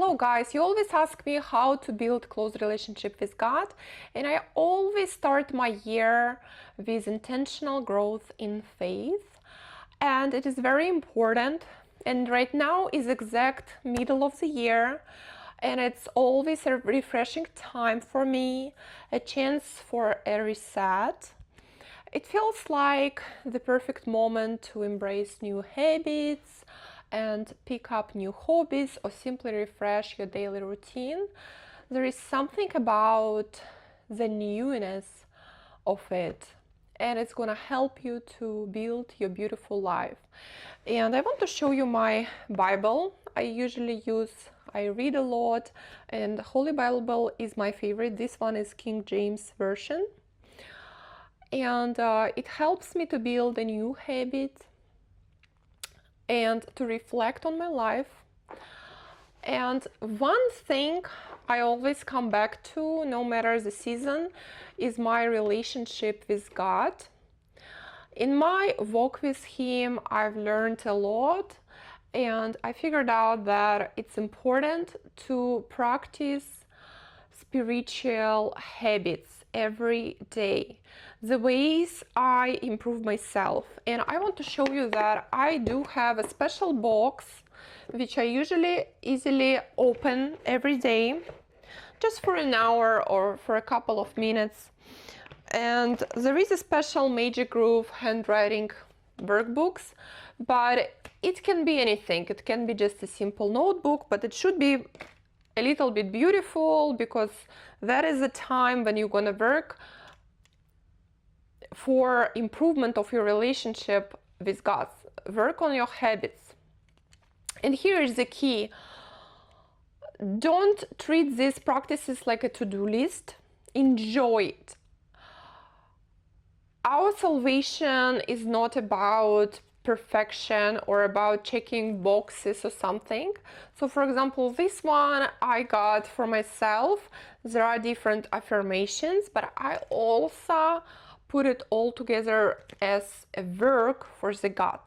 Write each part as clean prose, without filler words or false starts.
Hello guys, you always ask me how to build close relationship with God, and I always start my year with intentional growth in faith, and it is very important. And right now is exact middle of the year, and it's always a refreshing time for me, a chance for a reset. It feels like the perfect moment to embrace new habits and pick up new hobbies or simply refresh your daily routine. There is something about the newness of it, and it's gonna help you to build your beautiful life. And I want to show you my Bible. I read a lot, and the Holy Bible is my favorite. This one is King James Version, and it helps me to build a new habit and to reflect on my life. And one thing I always come back to, no matter the season, is my relationship with God. In my walk with Him, I've learned a lot, and I figured out that it's important to practice spiritual habits every day, the ways I improve myself. And I want to show you that I do have a special box which I usually easily open every day, just for an hour or for a couple of minutes. And there is a special Magic Groove handwriting workbooks, but it can be anything. It can be just a simple notebook, but it should be a little bit beautiful, because that is the time when you're gonna work for improvement of your relationship with God. Work on your habits. And here is the key. Don't treat these practices like a to-do list. Enjoy it. Our salvation is not about perfection or about checking boxes or something. So for example, this one I got for myself. There are different affirmations, but I also put it all together as a work for the God.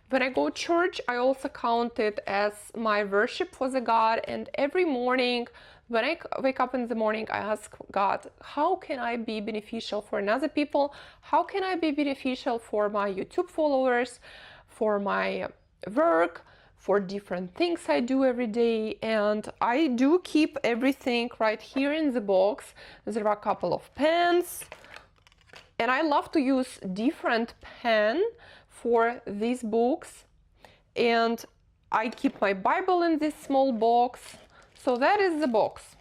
When I go to church, I also count it as my worship for the God, and every morning when I wake up in the morning, I ask God, how can I be beneficial for another people? How can I be beneficial for my YouTube followers, for my work, for different things I do every day? And I do keep everything right here in the box. There are a couple of pens, and I love to use different pen for these books. And I keep my Bible in this small box. So that is the box,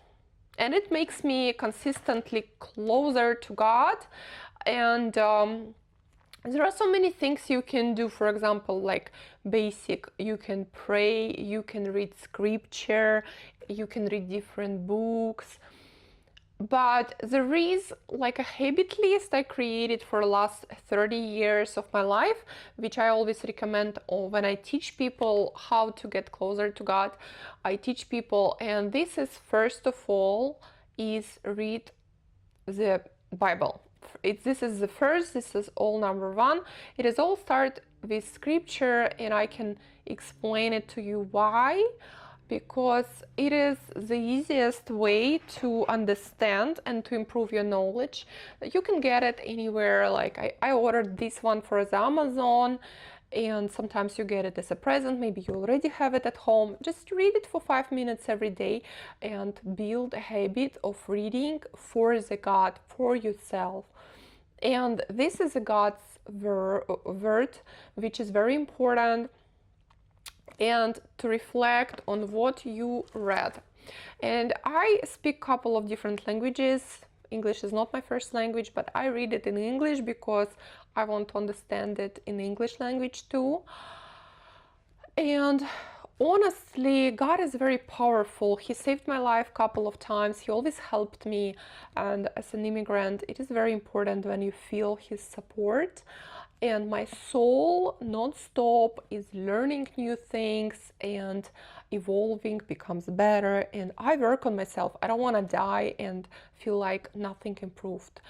and it makes me consistently closer to God. And there are so many things you can do. For example, like basic, you can pray, you can read scripture, you can read different books. But there is like a habit list I created for the last 30 years of my life, which I always recommend when I teach people how to get closer to God. I teach people, and this is first of all is read the Bible. This is the first, this is all number one. It is all start with scripture, and I can explain it to you why. Because it is the easiest way to understand and to improve your knowledge. You can get it anywhere. Like I ordered this one for the Amazon, and sometimes you get it as a present. Maybe you already have it at home. Just read it for 5 minutes every day and build a habit of reading for the God, for yourself. And this is a God's word, which is very important, and to reflect on what you read. And I speak a couple of different languages. English is not my first language, but I read it in English because I want to understand it in English language too. And honestly, God is very powerful. He saved my life a couple of times. He always helped me. And as an immigrant, it is very important when you feel His support. And my soul non-stop is learning new things and evolving, becomes better. And I work on myself. I don't want to die and feel like nothing improved.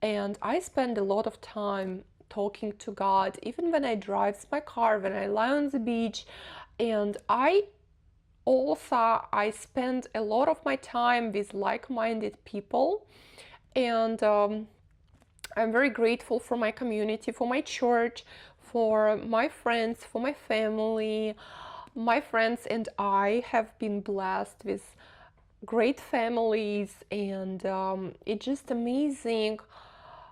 And I spend a lot of time talking to God, even when I drive my car, when I lie on the beach. And I also I spend a lot of my time with like-minded people, and I'm very grateful for my community, for my church, for my friends, for my family. My friends and I have been blessed with great families, and it's just amazing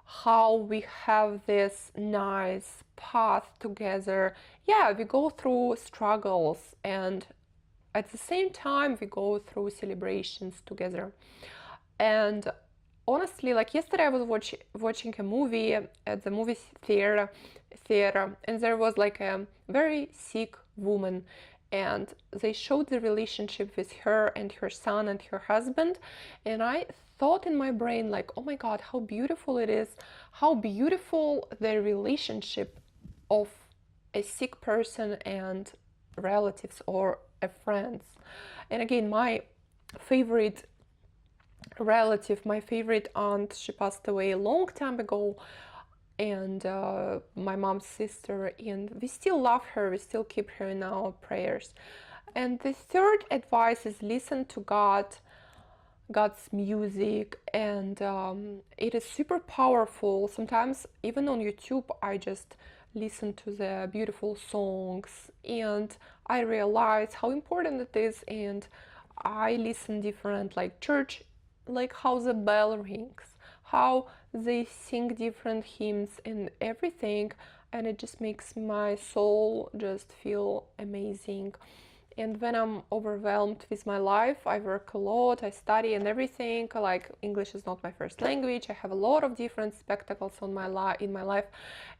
how we have this nice path together. Yeah, we go through struggles, and at the same time we go through celebrations together. And honestly, like yesterday I was watching a movie at the movie theater, and there was like a very sick woman, and they showed the relationship with her and her son and her husband. And I thought in my brain, like, oh my god, how beautiful it is, how beautiful the relationship of a sick person and relatives or a friends. And again, my favorite relative, my favorite aunt, she passed away a long time ago, and my mom's sister, and we still love her, we still keep her in our prayers. And the third advice is listen to God's music, and it is super powerful. Sometimes even on YouTube I just listen to the beautiful songs, and I realize how important it is. And I listen different, like church, like how the bell rings, how they sing different hymns and everything, and it just makes my soul just feel amazing. And when I'm overwhelmed with my life, I work a lot, I study and everything. Like English is not my first language. I have a lot of different spectacles in my life,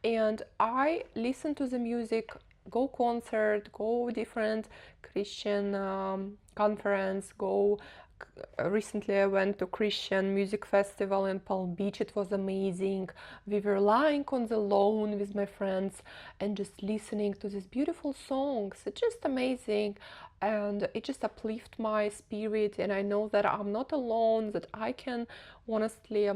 and I listen to the music, go concert, go different Christian conference, go. Recently I went to Christian music festival in Palm Beach. It was amazing. We were lying on the lawn with my friends and just listening to these beautiful songs. It's just amazing, and it just uplifts my spirit, and I know that I'm not alone, that I can honestly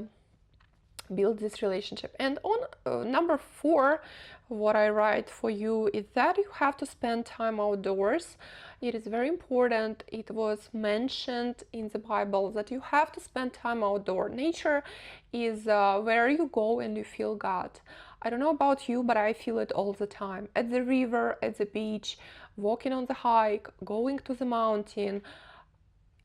build this relationship. And on number 4, what I write for you is that you have to spend time outdoors. It is very important. It was mentioned in the Bible that you have to spend time outdoor. Nature is where you go and you feel God. I don't know about you, but I feel it all the time. At the river, at the beach, walking on the hike, going to the mountain,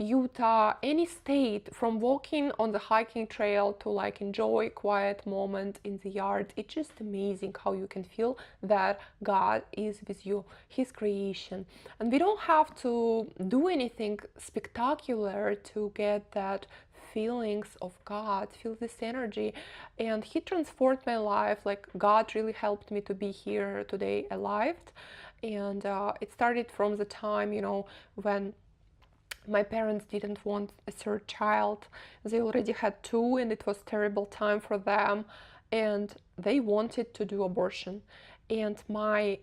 Utah, any state, from walking on the hiking trail to like enjoy a quiet moment in the yard. It's just amazing how you can feel that God is with you, His creation. And we don't have to do anything spectacular to get that feelings of God, feel this energy. And He transformed my life. Like God really helped me to be here today alive. And it started from the time, when my parents didn't want a third child. They already had 2, and it was terrible time for them, and they wanted to do abortion. And my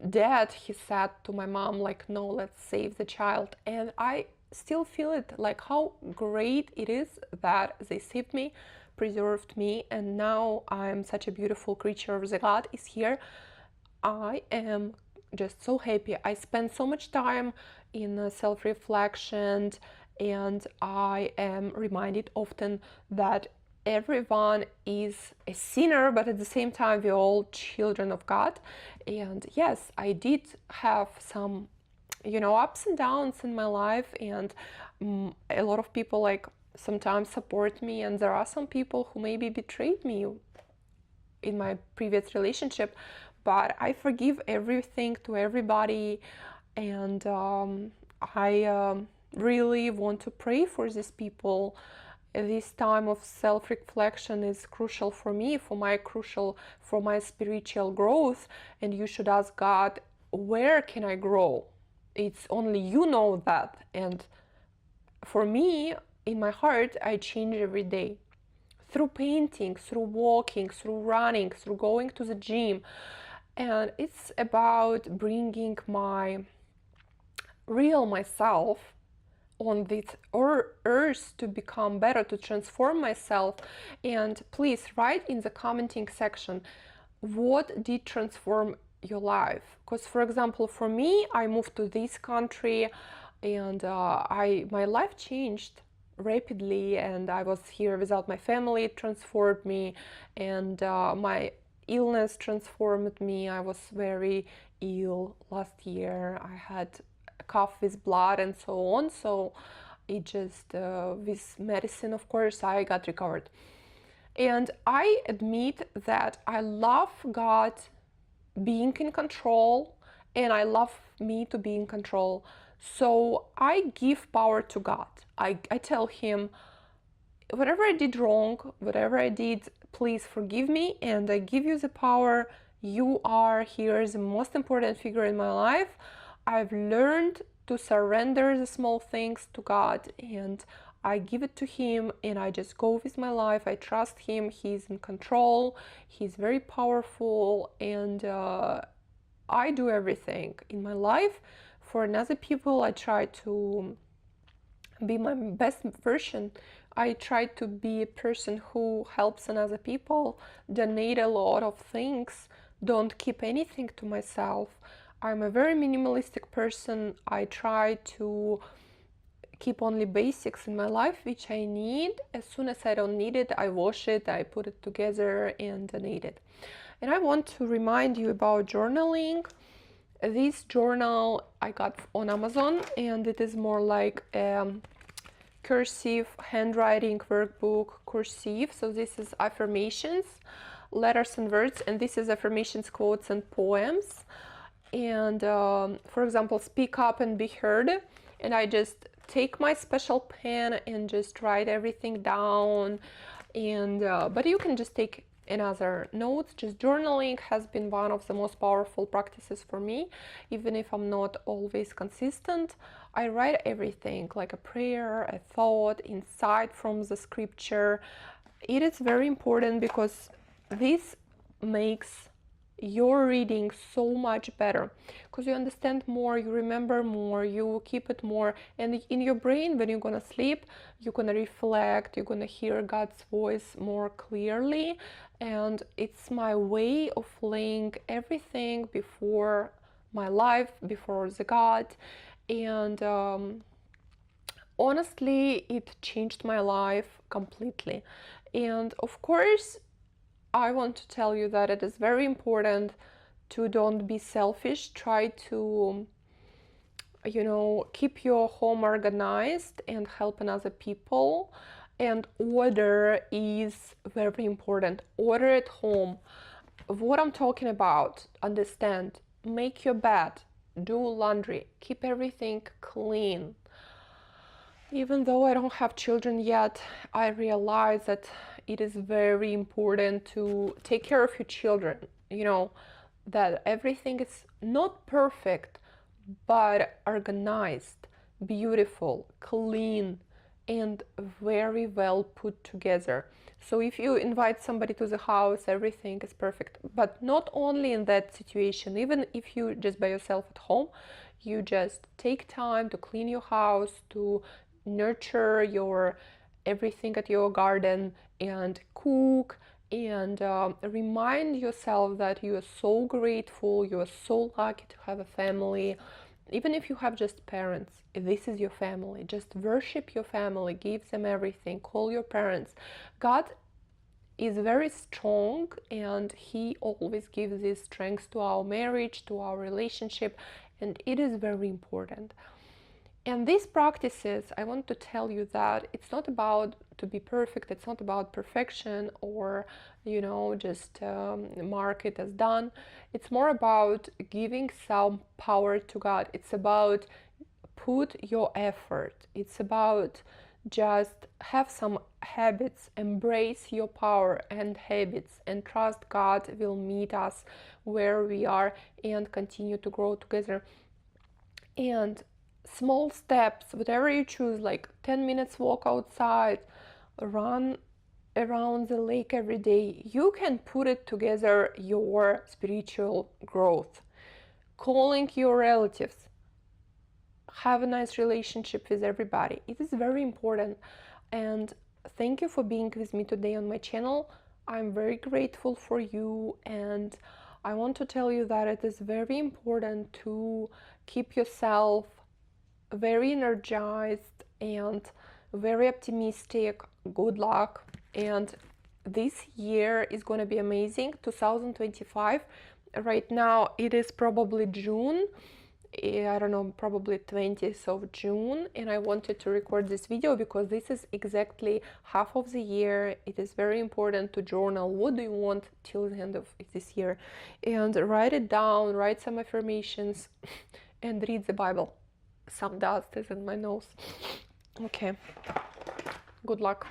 dad, he said to my mom, like, no, let's save the child. And I still feel it, like how great it is that they saved me, preserved me, and now I'm such a beautiful creature of the God is here. I am just so happy. I spend so much time in self-reflection, and I am reminded often that everyone is a sinner, but at the same time we're all children of God. And yes, I did have some ups and downs in my life, and a lot of people like sometimes support me, and there are some people who maybe betrayed me in my previous relationship, but I forgive everything to everybody. And I really want to pray for these people. This time of self-reflection is crucial for me, for my spiritual growth. And you should ask God, where can I grow? It's only you know that. And for me, in my heart, I change every day through painting, through walking, through running, through going to the gym. And it's about bringing my real myself on this earth to become better, to transform myself. And please write in the commenting section, what did transform your life. Because for example, for me, I moved to this country and my life changed rapidly, and I was here without my family. It transformed me, and my illness transformed me. I was very ill last year. I had a cough with blood and so on. So it just with medicine, of course, I got recovered. And I admit that I love God being in control, and I love me to be in control. So I give power to God. I tell him, whatever I did wrong, whatever I did, please forgive me, and I give you the power. You are here the most important figure in my life. I've learned to surrender the small things to God, and I give it to him, and I just go with my life. I trust him. He's in control. He's very powerful, and I do everything in my life for another people. I try to be my best version. I try to be a person who helps another people, donate a lot of things, don't keep anything to myself. I'm a very minimalistic person. I try to keep only basics in my life which I need. As soon as I don't need it, I wash it, I put it together and donate it. And I want to remind you about journaling. This journal I got on Amazon, and it is more like cursive handwriting workbook, cursive. So this is affirmations, letters and words, and this is affirmations, quotes and poems. And for example, speak up and be heard. And I just take my special pen and just write everything down. And but you can just take another notes. Just journaling has been one of the most powerful practices for me. Even if I'm not always consistent, I write everything, like a prayer, a thought, insight from the scripture. It is very important because this makes your reading so much better, because you understand more, you remember more, you keep it more, and in your brain when you're gonna sleep, you're gonna reflect, you're gonna hear God's voice more clearly. And it's my way of laying everything before my life, before the God. And honestly, it changed my life completely. And of course, I want to tell you that it is very important to don't be selfish. Try to, keep your home organized and help another people. And order is very important. Order at home. What I'm talking about, understand, make your bed, do laundry, keep everything clean. Even though I don't have children yet, I realize that it is very important to take care of your children. That everything is not perfect, but organized, beautiful, clean, and very well put together. So if you invite somebody to the house, everything is perfect. But not only in that situation, even if you just by yourself at home, you just take time to clean your house, to nurture your everything at your garden, and cook, and remind yourself that you are so grateful, you are so lucky to have a family. Even if you have just parents, this is your family. Just worship your family, give them everything, call your parents. God is very strong, and he always gives this strength to our marriage, to our relationship, and it is very important. And these practices, I want to tell you that it's not about to be perfect, it's not about perfection or, just mark it as done. It's more about giving some power to God. It's about put your effort. It's about just have some habits, embrace your power and habits, and trust God will meet us where we are and continue to grow together. And small steps, whatever you choose, like 10 minutes walk outside, run around the lake every day, you can put it together your spiritual growth. Calling your relatives, have a nice relationship with everybody. It is very important. And thank you for being with me today on my channel. I'm very grateful for you, and I want to tell you that it is very important to keep yourself very energized and very optimistic. Good luck. And this year is going to be amazing. 2025. Right now it is probably June. I don't know, probably 20th of June, and I wanted to record this video because this is exactly half of the year. It is very important to journal what do you want till the end of this year, and write it down, write some affirmations, and read the Bible. Some dust is in my nose. Okay, good luck.